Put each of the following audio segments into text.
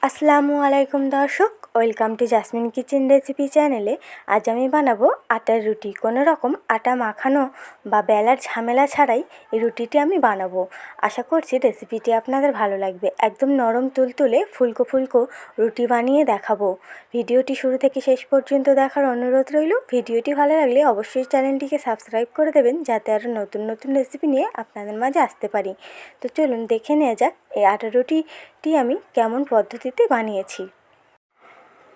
আসসালামু আলাইকুম দর্শক, welcome to jasmine kitchen recipe চ্যানেলে। আজ আমি বানাবো আটার রুটি। কোনো রকম আটা মাখানো বা বেলার ঝামেলা ছাড়াই এই রুটিটি আমি বানাবো। আশা করছি রেসিপিটি আপনাদের ভালো লাগবে। একদম নরম তুলতুলে ফুলকো ফুলকো রুটি বানিয়ে দেখাবো। ভিডিওটি শুরু থেকে শেষ পর্যন্ত দেখার অনুরোধ রইল। ভিডিওটি ভালো লাগলে অবশ্যই চ্যানেলটিকে সাবস্ক্রাইব করে দেবেন, যাতে আরও নতুন নতুন রেসিপি নিয়ে আপনাদের মাঝে আসতে পারি। তো চলুন দেখে নেওয়া যাক এই আটার রুটিটি আমি কেমন পদ্ধতিতে বানিয়েছি।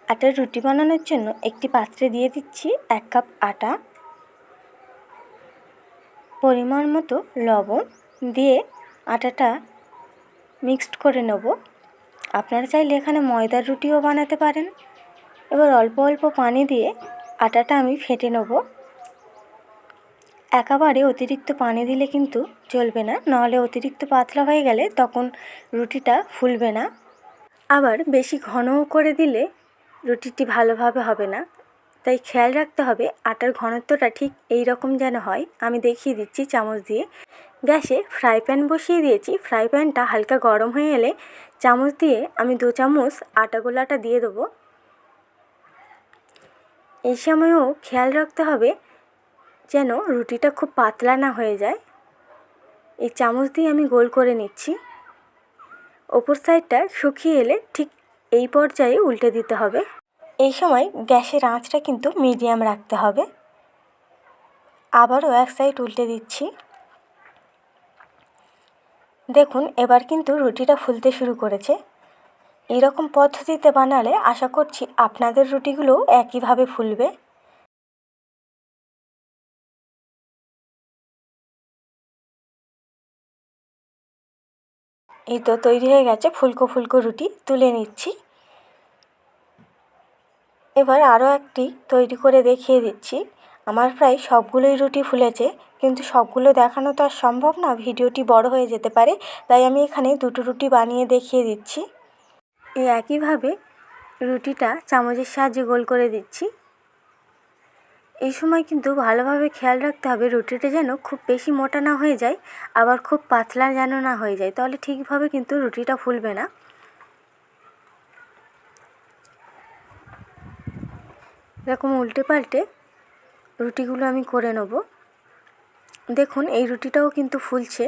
আটার রুটি বানানোর জন্য একটি পাত্রে দিয়ে দিচ্ছি 1 কাপ আটা, পরিমাণ মতো লবণ দিয়ে আটাটা মিক্সড করে নেব। আপনারা চাইলে এখানে ময়দার রুটিও বানাতে পারেন। এবার অল্প অল্প পানি দিয়ে আটাটা আমি ফেটে নেব। একেবারে অতিরিক্ত পানি দিলে কিন্তু চলবে না, নাহলে অতিরিক্ত পাতলা হয়ে গেলে তখন রুটিটা ফুলবে না। আবার বেশি ঘনও করে দিলে রুটিটি ভালোভাবে হবে না। তাই খেয়াল রাখতে হবে আটার ঘনত্বটা ঠিক এই রকম যেন হয়। আমি দেখিয়ে দিচ্ছি চামচ দিয়ে। গ্যাসে ফ্রাই প্যান বসিয়ে দিয়েছি। ফ্রাই প্যানটা হালকা গরম হয়ে এলে চামচ দিয়ে আমি 2 চামচ আটা গোলাটা দিয়ে দেবো। এই সময়ও খেয়াল রাখতে হবে যেন রুটিটা খুব পাতলা না হয়ে যায়। এই চামচ দিয়ে আমি গোল করে নিচ্ছি। ওপর সাইডটা শুকিয়ে এলে ঠিক এই পর্যায়ে উল্টে দিতে হবে। এই সময় গ্যাসের আঁচটা কিন্তু মিডিয়াম রাখতে হবে। আবারও এক সাইড উল্টে দিচ্ছি। দেখুন এবার কিন্তু রুটিটা ফুলতে শুরু করেছে। এরকম পদ্ধতিতে বানালে আশা করছি আপনাদের রুটিগুলোও একইভাবে ফুলবে। এই তো তৈরি হয়ে গেছে ফুলকো ফুলকো রুটি, তুলে নিচ্ছি। এবার আরও একটি তৈরি করে দেখিয়ে দিচ্ছি। আমার প্রায় সবগুলোই রুটি ফুলেছে, কিন্তু সবগুলো দেখানো তো আর সম্ভব না, ভিডিওটি বড় হয়ে যেতে পারে। তাই আমি এখানে 2টো রুটি বানিয়ে দেখিয়ে দিচ্ছি। এই একইভাবে রুটিটা চামচের সাহায্যে গোল করে দিচ্ছি। এই সময় কিন্তু ভালোভাবে খেয়াল রাখতে হবে রুটিটা যেন খুব বেশি মোটা না হয়ে যায়, আবার খুব পাতলা যেন না হয়ে যায়, তাহলে ঠিকভাবে কিন্তু রুটিটা ফুলবে না। এরকম উল্টে পাল্টে রুটিগুলো আমি করে নেব। দেখুন এই রুটিটাও কিন্তু ফুলছে।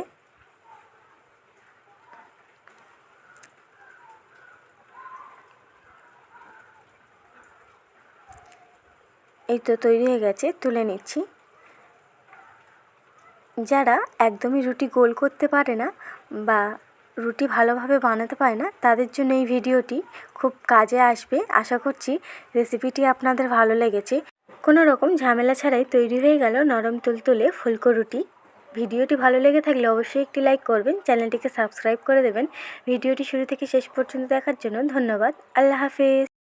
এই তো তৈরি হয়ে গেছে, তুলে নিচ্ছি। যারা একদমই রুটি গোল করতে পারে না বা রুটি ভালোভাবে বানাতে পারে না, তাদের জন্য এই ভিডিওটি খুব কাজে আসবে। আশা করছি রেসিপিটি আপনাদের ভালো লেগেছে। কোনো রকম ঝামেলা ছাড়াই তৈরি হয়ে গেল নরম তুলতুলে ফুলকো রুটি। ভিডিওটি ভালো লেগে থাকলে অবশ্যই একটি লাইক করবেন, চ্যানেলটিকে সাবস্ক্রাইব করে দেবেন। ভিডিওটি শুরু থেকে শেষ পর্যন্ত দেখার জন্য ধন্যবাদ। আল্লাহ হাফেজ।